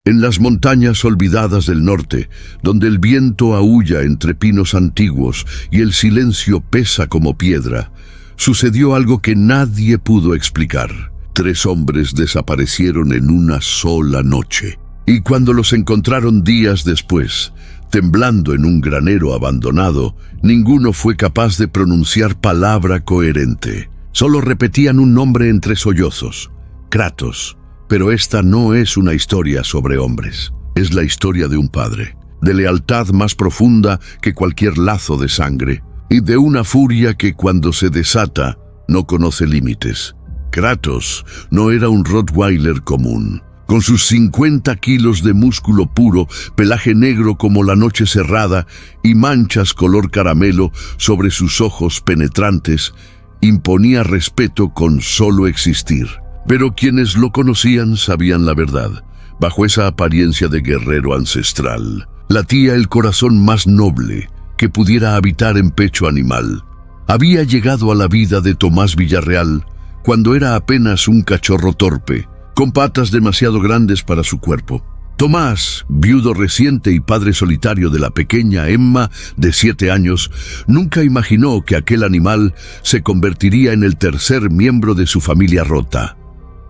En las montañas olvidadas del norte, donde el viento aúlla entre pinos antiguos y el silencio pesa como piedra, sucedió algo que nadie pudo explicar. 3 hombres desaparecieron en una sola noche, y cuando los encontraron días después, temblando en un granero abandonado, ninguno fue capaz de pronunciar palabra coherente. Solo repetían un nombre entre sollozos: Kratos. Pero esta no es una historia sobre hombres. Es la historia de un padre, de lealtad más profunda que cualquier lazo de sangre, y de una furia que cuando se desata no conoce límites. Kratos no era un Rottweiler común. Con sus 50 kilos de músculo puro, pelaje negro como la noche cerrada y manchas color caramelo sobre sus ojos penetrantes, imponía respeto con solo existir. Pero quienes lo conocían sabían la verdad. Bajo esa apariencia de guerrero ancestral, latía el corazón más noble que pudiera habitar en pecho animal. Había llegado a la vida de Tomás Villarreal cuando era apenas un cachorro torpe, con patas demasiado grandes para su cuerpo. Tomás, viudo reciente y padre solitario de la pequeña Emma, de 7 años, nunca imaginó que aquel animal se convertiría en el tercer miembro de su familia rota.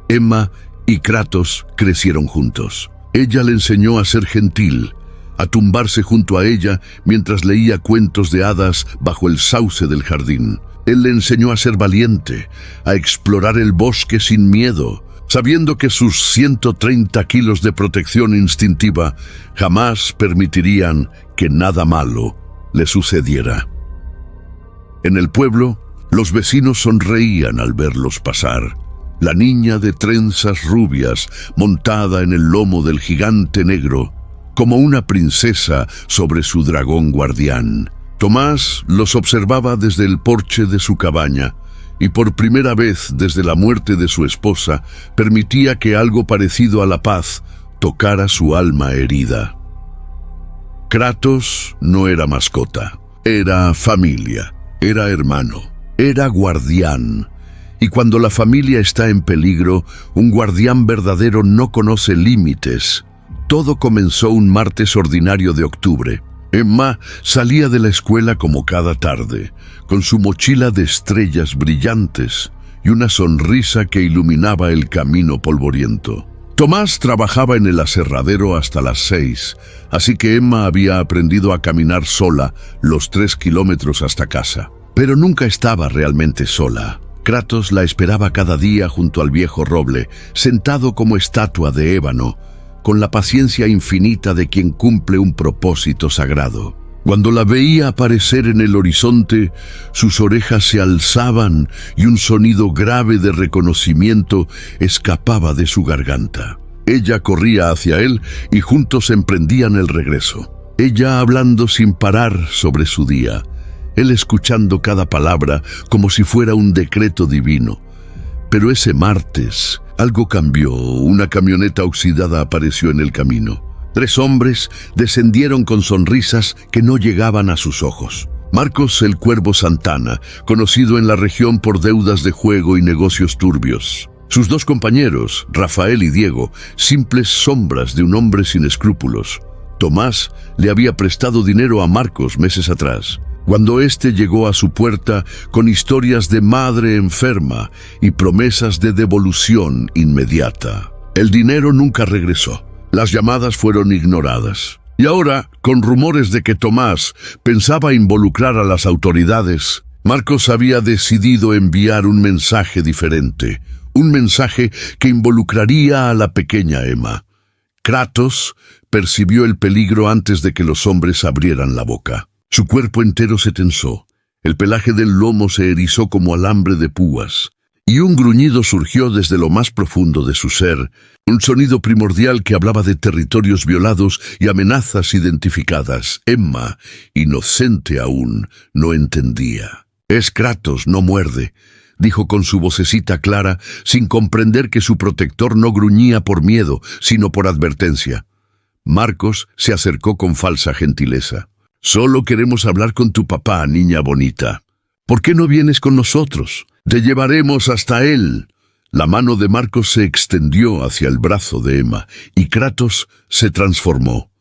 Emma y Kratos crecieron juntos. Ella le enseñó a ser gentil, a tumbarse junto a ella mientras leía cuentos de hadas bajo el sauce del jardín. Él le enseñó a ser valiente, a explorar el bosque sin miedo, sabiendo que sus 130 kilos de protección instintiva jamás permitirían que nada malo le sucediera. En el pueblo, los vecinos sonreían al verlos pasar. La niña de trenzas rubias, montada en el lomo del gigante negro, como una princesa sobre su dragón guardián. Tomás los observaba desde el porche de su cabaña, y por primera vez desde la muerte de su esposa, permitía que algo parecido a la paz tocara su alma herida. Kratos no era mascota, era familia, era hermano, era guardián. Y cuando la familia está en peligro, un guardián verdadero no conoce límites. Todo comenzó un martes ordinario de octubre. Emma salía de la escuela como cada tarde, con su mochila de estrellas brillantes y una sonrisa que iluminaba el camino polvoriento. Tomás trabajaba en el aserradero hasta las 6, así que Emma había aprendido a caminar sola los 3 kilómetros hasta casa. Pero nunca estaba realmente sola. Kratos la esperaba cada día junto al viejo roble, sentado como estatua de ébano, con la paciencia infinita de quien cumple un propósito sagrado. Cuando la veía aparecer en el horizonte, sus orejas se alzaban y un sonido grave de reconocimiento escapaba de su garganta. Ella corría hacia él y juntos emprendían el regreso. Ella hablando sin parar sobre su día, él escuchando cada palabra como si fuera un decreto divino. Pero ese martes, algo cambió. Una camioneta oxidada apareció en el camino. 3 hombres descendieron con sonrisas que no llegaban a sus ojos. Marcos el Cuervo Santana, conocido en la región por deudas de juego y negocios turbios. Sus 2 compañeros, Rafael y Diego, simples sombras de un hombre sin escrúpulos. Tomás le había prestado dinero a Marcos meses atrás, cuando éste llegó a su puerta con historias de madre enferma y promesas de devolución inmediata. El dinero nunca regresó. Las llamadas fueron ignoradas. Y ahora, con rumores de que Tomás pensaba involucrar a las autoridades, Marcos había decidido enviar un mensaje diferente, un mensaje que involucraría a la pequeña Emma. Kratos percibió el peligro antes de que los hombres abrieran la boca. Su cuerpo entero se tensó, el pelaje del lomo se erizó como alambre de púas, y un gruñido surgió desde lo más profundo de su ser, un sonido primordial que hablaba de territorios violados y amenazas identificadas. Emma, inocente aún, no entendía. «Es Kratos, no muerde», dijo con su vocecita clara, sin comprender que su protector no gruñía por miedo, sino por advertencia. Marcos se acercó con falsa gentileza. «Solo queremos hablar con tu papá, niña bonita. ¿Por qué no vienes con nosotros? Te llevaremos hasta él». La mano de Marcos se extendió hacia el brazo de Emma y Kratos se transformó.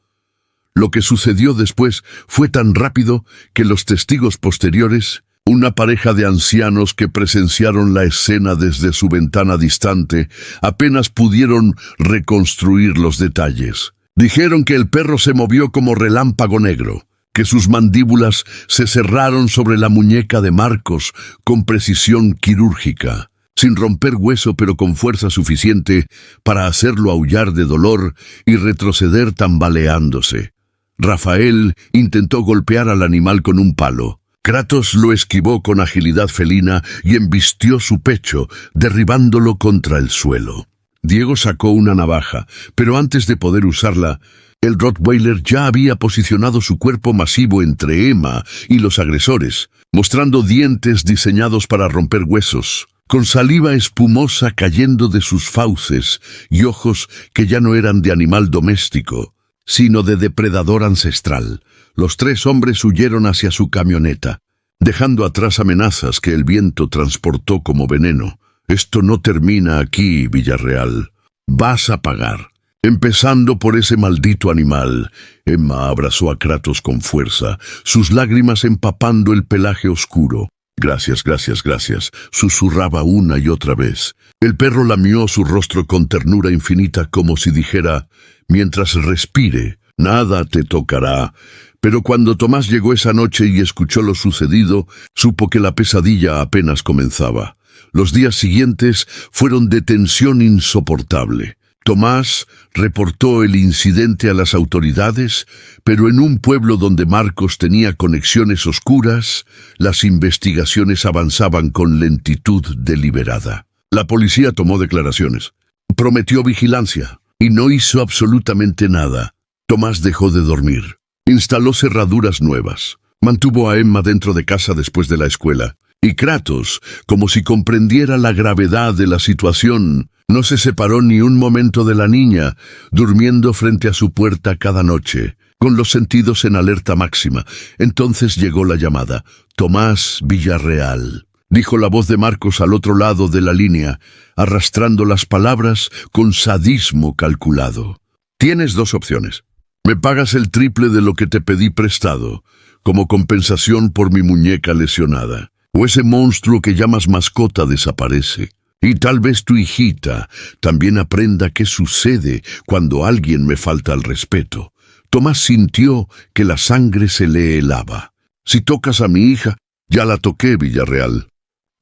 Lo que sucedió después fue tan rápido que los testigos posteriores, una pareja de ancianos que presenciaron la escena desde su ventana distante, apenas pudieron reconstruir los detalles. Dijeron que el perro se movió como relámpago negro, que sus mandíbulas se cerraron sobre la muñeca de Marcos con precisión quirúrgica, sin romper hueso pero con fuerza suficiente para hacerlo aullar de dolor y retroceder tambaleándose. Rafael intentó golpear al animal con un palo. Kratos lo esquivó con agilidad felina y embistió su pecho, derribándolo contra el suelo. Diego sacó una navaja, pero antes de poder usarla, el Rottweiler ya había posicionado su cuerpo masivo entre Emma y los agresores, mostrando dientes diseñados para romper huesos, con saliva espumosa cayendo de sus fauces y ojos que ya no eran de animal doméstico, sino de depredador ancestral. Los tres hombres huyeron hacia su camioneta, dejando atrás amenazas que el viento transportó como veneno. Esto no termina aquí, Villarreal. Vas a pagar. Empezando por ese maldito animal. Emma abrazó a Kratos con fuerza, sus lágrimas empapando el pelaje oscuro. Gracias, gracias, gracias, susurraba una y otra vez. El perro lamió su rostro con ternura infinita como si dijera, mientras respire, nada te tocará. Pero cuando Tomás llegó esa noche y escuchó lo sucedido, supo que la pesadilla apenas comenzaba. Los días siguientes fueron de tensión insoportable. Tomás reportó el incidente a las autoridades, pero en un pueblo donde Marcos tenía conexiones oscuras, las investigaciones avanzaban con lentitud deliberada. La policía tomó declaraciones, prometió vigilancia y no hizo absolutamente nada. Tomás dejó de dormir, instaló cerraduras nuevas, mantuvo a Emma dentro de casa después de la escuela, y Kratos, como si comprendiera la gravedad de la situación, no se separó ni un momento de la niña, durmiendo frente a su puerta cada noche, con los sentidos en alerta máxima. Entonces llegó la llamada. Tomás Villarreal, dijo la voz de Marcos al otro lado de la línea, arrastrando las palabras con sadismo calculado. Tienes dos opciones. Me pagas el triple de lo que te pedí prestado, como compensación por mi muñeca lesionada, o ese monstruo que llamas mascota desaparece. Y tal vez tu hijita también aprenda qué sucede cuando alguien me falta al respeto. Tomás sintió que la sangre se le helaba. Si tocas a mi hija, ya la toqué, Villarreal.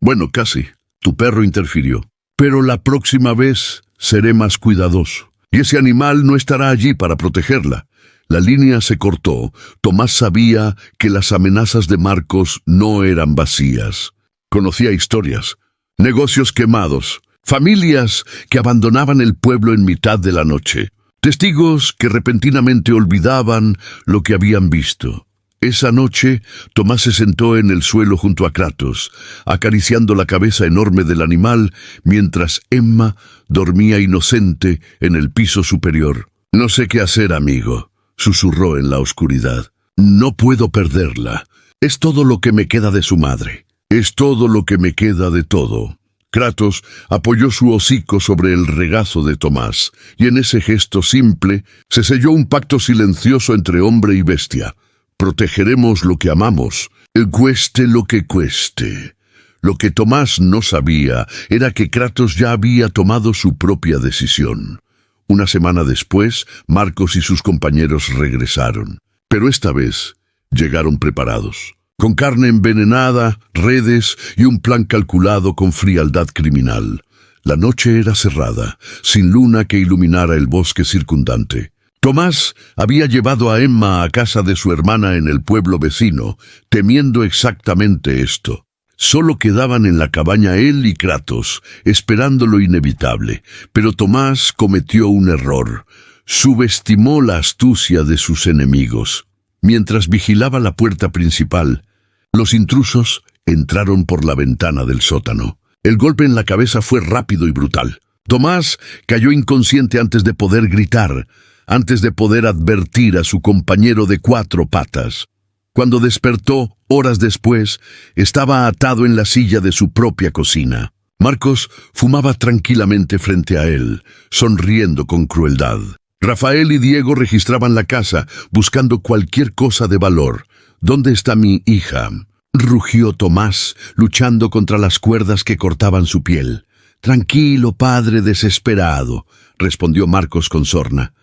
Bueno, casi. Tu perro interfirió. Pero la próxima vez seré más cuidadoso. Y ese animal no estará allí para protegerla. La línea se cortó. Tomás sabía que las amenazas de Marcos no eran vacías. Conocía historias. Negocios quemados, familias que abandonaban el pueblo en mitad de la noche, testigos que repentinamente olvidaban lo que habían visto. Esa noche, Tomás se sentó en el suelo junto a Kratos, acariciando la cabeza enorme del animal, mientras Emma dormía inocente en el piso superior. No sé qué hacer, amigo, susurró en la oscuridad. No puedo perderla. Es todo lo que me queda de su madre. Es todo lo que me queda de todo. Kratos apoyó su hocico sobre el regazo de Tomás, y en ese gesto simple se selló un pacto silencioso entre hombre y bestia. Protegeremos lo que amamos, cueste lo que cueste. Lo que Tomás no sabía era que Kratos ya había tomado su propia decisión. Una semana después, Marcos y sus compañeros regresaron, pero esta vez llegaron preparados. Con carne envenenada, redes y un plan calculado con frialdad criminal. La noche era cerrada, sin luna que iluminara el bosque circundante. Tomás había llevado a Emma a casa de su hermana en el pueblo vecino, temiendo exactamente esto. Solo quedaban en la cabaña él y Kratos, esperando lo inevitable, pero Tomás cometió un error. Subestimó la astucia de sus enemigos. Mientras vigilaba la puerta principal, los intrusos entraron por la ventana del sótano. El golpe en la cabeza fue rápido y brutal. Tomás cayó inconsciente antes de poder gritar, antes de poder advertir a su compañero de cuatro patas. Cuando despertó, horas después, estaba atado en la silla de su propia cocina. Marcos fumaba tranquilamente frente a él, sonriendo con crueldad. Rafael y Diego registraban la casa, buscando cualquier cosa de valor. ¿Dónde está mi hija?, rugió Tomás, luchando contra las cuerdas que cortaban su piel. Tranquilo, padre desesperado, respondió Marcos con sorna.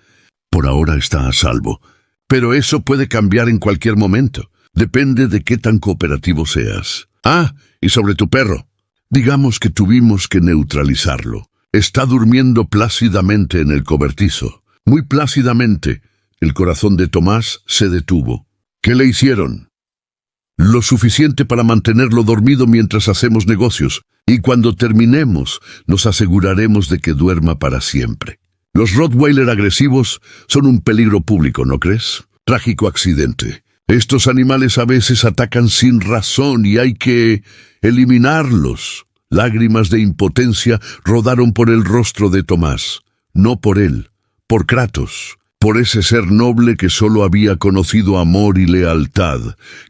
Por ahora está a salvo. Pero eso puede cambiar en cualquier momento. Depende de qué tan cooperativo seas. Ah, y sobre tu perro. Digamos que tuvimos que neutralizarlo. Está durmiendo plácidamente en el cobertizo. Muy plácidamente. El corazón de Tomás se detuvo. ¿Qué le hicieron? Lo suficiente para mantenerlo dormido mientras hacemos negocios, y cuando terminemos, nos aseguraremos de que duerma para siempre. Los Rottweiler agresivos son un peligro público, ¿no crees? Trágico accidente. Estos animales a veces atacan sin razón y hay que eliminarlos. Lágrimas de impotencia rodaron por el rostro de Tomás. No por él, por Kratos. Por ese ser noble que solo había conocido amor y lealtad,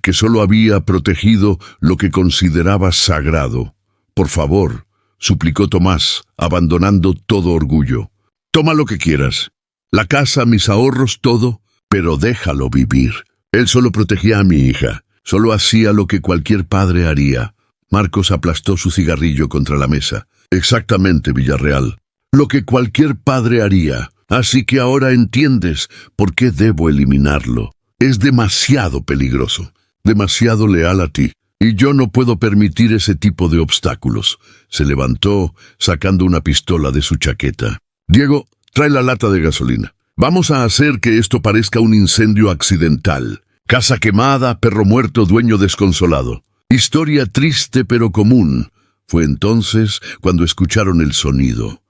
que solo había protegido lo que consideraba sagrado. Por favor, suplicó Tomás, abandonando todo orgullo. Toma lo que quieras. La casa, mis ahorros, todo, pero déjalo vivir. Él solo protegía a mi hija. Solo hacía lo que cualquier padre haría. Marcos aplastó su cigarrillo contra la mesa. Exactamente, Villarreal. Lo que cualquier padre haría. Así que ahora entiendes por qué debo eliminarlo. Es demasiado peligroso, demasiado leal a ti, y yo no puedo permitir ese tipo de obstáculos. Se levantó, sacando una pistola de su chaqueta. Diego, trae la lata de gasolina. Vamos a hacer que esto parezca un incendio accidental. Casa quemada, perro muerto, dueño desconsolado. Historia triste pero común. Fue entonces cuando escucharon el sonido.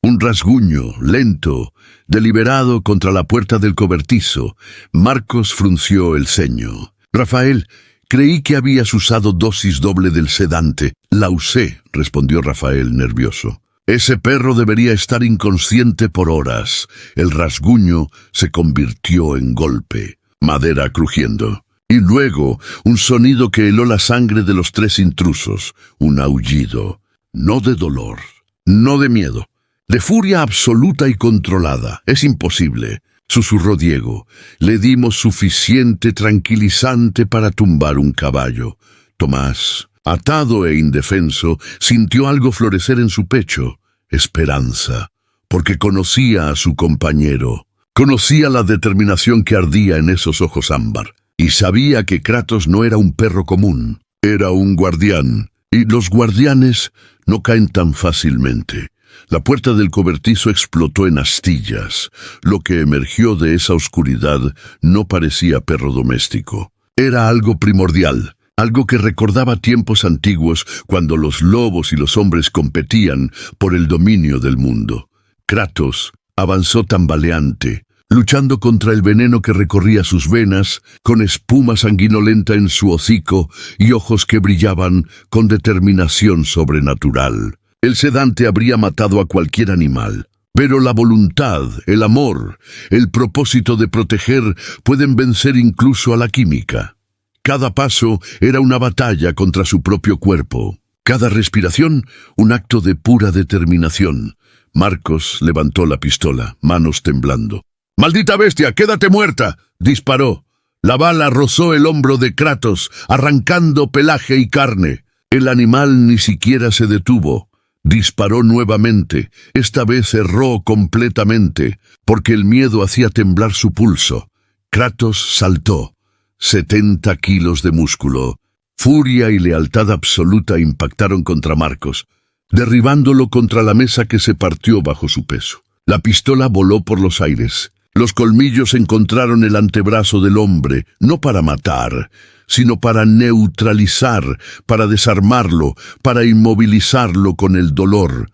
Un rasguño, lento, deliberado contra la puerta del cobertizo. Marcos frunció el ceño. Rafael, creí que habías usado dosis doble del sedante. La usé, respondió Rafael nervioso. Ese perro debería estar inconsciente por horas. El rasguño se convirtió en golpe. Madera crujiendo. Y luego, un sonido que heló la sangre de los tres intrusos. Un aullido. No de dolor, no de miedo. De furia absoluta y controlada. Es imposible, susurró Diego. Le dimos suficiente tranquilizante para tumbar un caballo. Tomás, atado e indefenso, sintió algo florecer en su pecho. Esperanza, porque conocía a su compañero. Conocía la determinación que ardía en esos ojos ámbar. Y sabía que Kratos no era un perro común. Era un guardián. Y los guardianes no caen tan fácilmente. La puerta del cobertizo explotó en astillas. Lo que emergió de esa oscuridad no parecía perro doméstico. Era algo primordial, algo que recordaba tiempos antiguos cuando los lobos y los hombres competían por el dominio del mundo. Kratos avanzó tambaleante, luchando contra el veneno que recorría sus venas, con espuma sanguinolenta en su hocico y ojos que brillaban con determinación sobrenatural. El sedante habría matado a cualquier animal, pero la voluntad, el amor, el propósito de proteger pueden vencer incluso a la química. Cada paso era una batalla contra su propio cuerpo. Cada respiración, un acto de pura determinación. Marcos levantó la pistola, manos temblando. «¡Maldita bestia, quédate muerta!», disparó. La bala rozó el hombro de Kratos, arrancando pelaje y carne. El animal ni siquiera se detuvo. Disparó nuevamente. Esta vez erró completamente, porque el miedo hacía temblar su pulso. Kratos saltó. 70 kilos de músculo. Furia y lealtad absoluta impactaron contra Marcos, derribándolo contra la mesa que se partió bajo su peso. La pistola voló por los aires. Los colmillos encontraron el antebrazo del hombre, no para matar, sino para neutralizar, para desarmarlo, para inmovilizarlo con el dolor.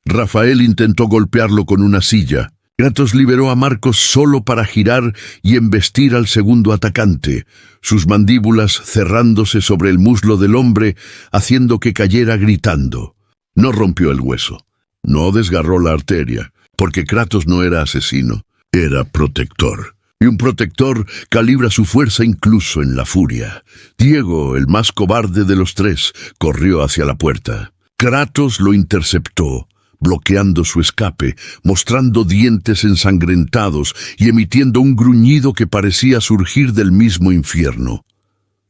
Rafael intentó golpearlo con una silla. Kratos liberó a Marcos solo para girar y embestir al segundo atacante, sus mandíbulas cerrándose sobre el muslo del hombre, haciendo que cayera gritando. No rompió el hueso, no desgarró la arteria, porque Kratos no era asesino, era protector. y un protector calibra su fuerza incluso en la furia. Diego, el más cobarde de los tres, corrió hacia la puerta. Kratos lo interceptó, bloqueando su escape, mostrando dientes ensangrentados y emitiendo un gruñido que parecía surgir del mismo infierno.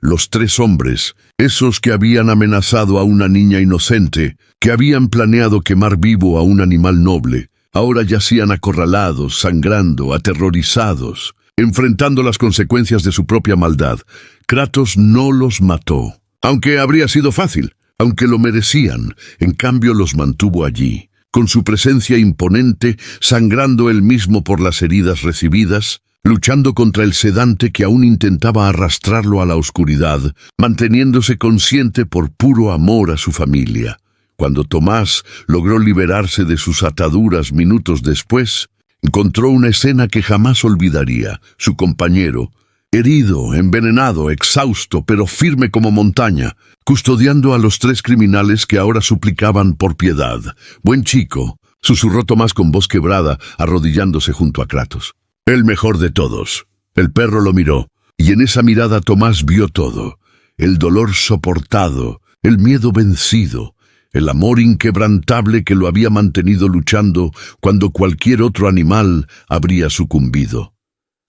Los tres hombres, esos que habían amenazado a una niña inocente, que habían planeado quemar vivo a un animal noble, ahora yacían acorralados, sangrando, aterrorizados, enfrentando las consecuencias de su propia maldad. Kratos no los mató, aunque habría sido fácil, aunque lo merecían. En cambio los mantuvo allí, con su presencia imponente, sangrando él mismo por las heridas recibidas, luchando contra el sedante que aún intentaba arrastrarlo a la oscuridad, manteniéndose consciente por puro amor a su familia. Cuando Tomás logró liberarse de sus ataduras minutos después, encontró una escena que jamás olvidaría. Su compañero, herido, envenenado, exhausto, pero firme como montaña, custodiando a los tres criminales que ahora suplicaban por piedad. «Buen chico», susurró Tomás con voz quebrada, arrodillándose junto a Kratos. «El mejor de todos». El perro lo miró, y en esa mirada Tomás vio todo: el dolor soportado, el miedo vencido, el amor inquebrantable que lo había mantenido luchando cuando cualquier otro animal habría sucumbido.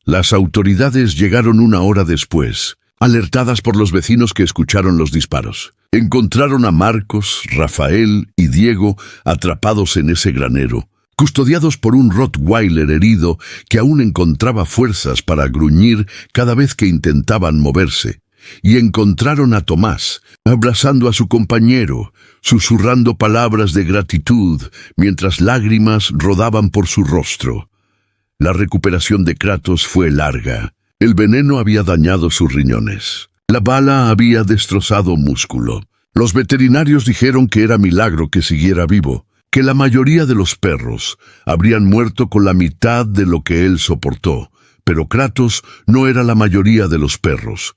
Las autoridades llegaron una hora después, alertadas por los vecinos que escucharon los disparos. Encontraron a Marcos, Rafael y Diego atrapados en ese granero, custodiados por un Rottweiler herido que aún encontraba fuerzas para gruñir cada vez que intentaban moverse. Y encontraron a Tomás, abrazando a su compañero, susurrando palabras de gratitud, mientras lágrimas rodaban por su rostro. La recuperación de Kratos fue larga. El veneno había dañado sus riñones. La bala había destrozado músculo. Los veterinarios dijeron que era milagro que siguiera vivo, que la mayoría de los perros habrían muerto con la mitad de lo que él soportó, pero Kratos no era la mayoría de los perros.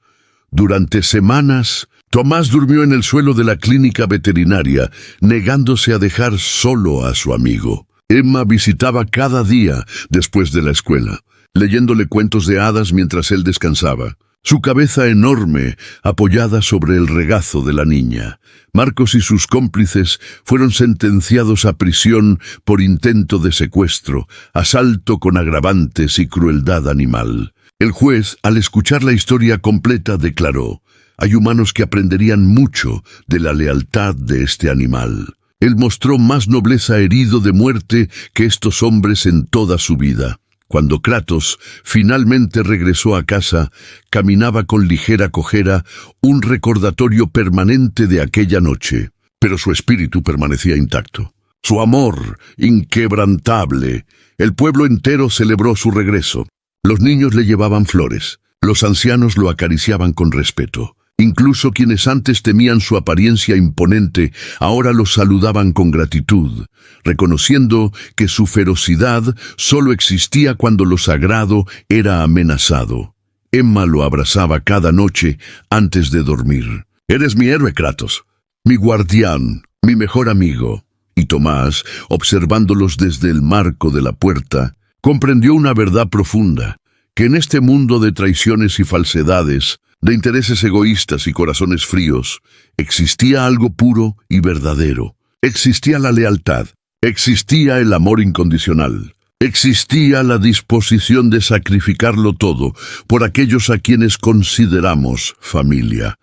Durante semanas, Tomás durmió en el suelo de la clínica veterinaria, negándose a dejar solo a su amigo. Emma visitaba cada día después de la escuela, leyéndole cuentos de hadas mientras él descansaba, su cabeza enorme apoyada sobre el regazo de la niña. Marcos y sus cómplices fueron sentenciados a prisión por intento de secuestro, asalto con agravantes y crueldad animal. El juez, al escuchar la historia completa, declaró: «Hay humanos que aprenderían mucho de la lealtad de este animal». Él mostró más nobleza herido de muerte que estos hombres en toda su vida. Cuando Kratos finalmente regresó a casa, caminaba con ligera cojera, un recordatorio permanente de aquella noche. Pero su espíritu permanecía intacto. Su amor, inquebrantable. El pueblo entero celebró su regreso. Los niños le llevaban flores. Los ancianos lo acariciaban con respeto. Incluso quienes antes temían su apariencia imponente, ahora lo saludaban con gratitud, reconociendo que su ferocidad solo existía cuando lo sagrado era amenazado. Emma lo abrazaba cada noche antes de dormir. «Eres mi héroe, Kratos, mi guardián, mi mejor amigo». Y Tomás, observándolos desde el marco de la puerta, comprendió una verdad profunda: que en este mundo de traiciones y falsedades, de intereses egoístas y corazones fríos, existía algo puro y verdadero. Existía la lealtad, existía el amor incondicional, existía la disposición de sacrificarlo todo por aquellos a quienes consideramos familia.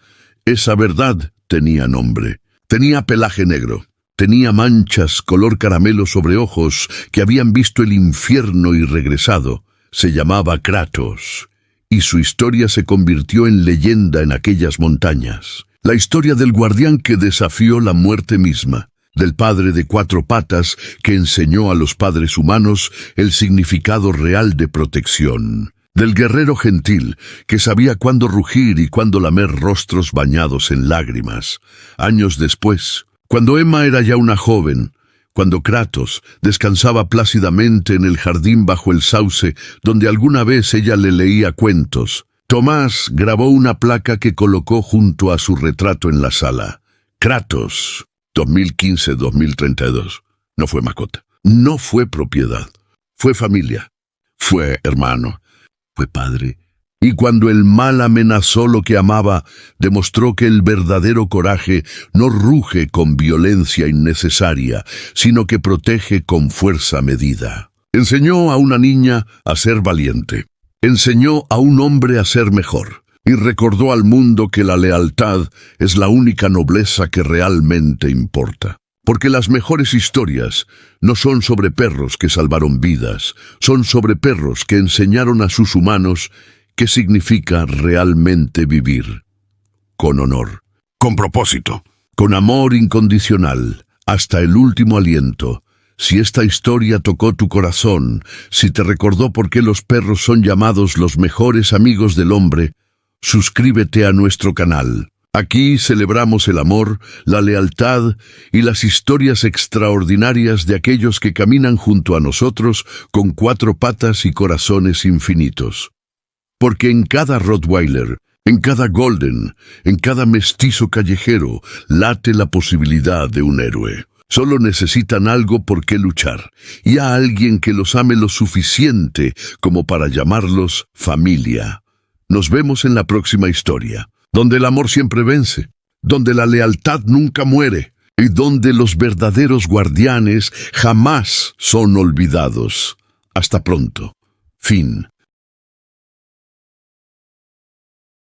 Esa verdad tenía nombre, tenía pelaje negro, tenía manchas color caramelo sobre ojos que habían visto el infierno y regresado. Se llamaba Kratos, y su historia se convirtió en leyenda en aquellas montañas. La historia del guardián que desafió la muerte misma, del padre de 4 patas que enseñó a los padres humanos el significado real de protección, del guerrero gentil que sabía cuándo rugir y cuándo lamer rostros bañados en lágrimas. Años después, cuando Emma era ya una joven, cuando Kratos descansaba plácidamente en el jardín bajo el sauce donde alguna vez ella le leía cuentos, Tomás grabó una placa que colocó junto a su retrato en la sala. Kratos, 2015-2032. No fue mascota, no fue propiedad, fue familia, fue hermano. fue padre. Y cuando el mal amenazó lo que amaba, demostró que el verdadero coraje no ruge con violencia innecesaria, sino que protege con fuerza medida. Enseñó a una niña a ser valiente. Enseñó a un hombre a ser mejor. Y recordó al mundo que la lealtad es la única nobleza que realmente importa. Porque las mejores historias no son sobre perros que salvaron vidas, son sobre perros que enseñaron a sus humanos qué significa realmente vivir. Con honor, con propósito, con amor incondicional, hasta el último aliento. Si esta historia tocó tu corazón, si te recordó por qué los perros son llamados los mejores amigos del hombre, suscríbete a nuestro canal. Aquí celebramos el amor, la lealtad y las historias extraordinarias de aquellos que caminan junto a nosotros con 4 patas y corazones infinitos. Porque en cada Rottweiler, en cada Golden, en cada mestizo callejero, late la posibilidad de un héroe. Solo necesitan algo por qué luchar, y a alguien que los ame lo suficiente como para llamarlos familia. Nos vemos en la próxima historia, donde el amor siempre vence, donde la lealtad nunca muere, y donde los verdaderos guardianes jamás son olvidados. Hasta pronto. Fin.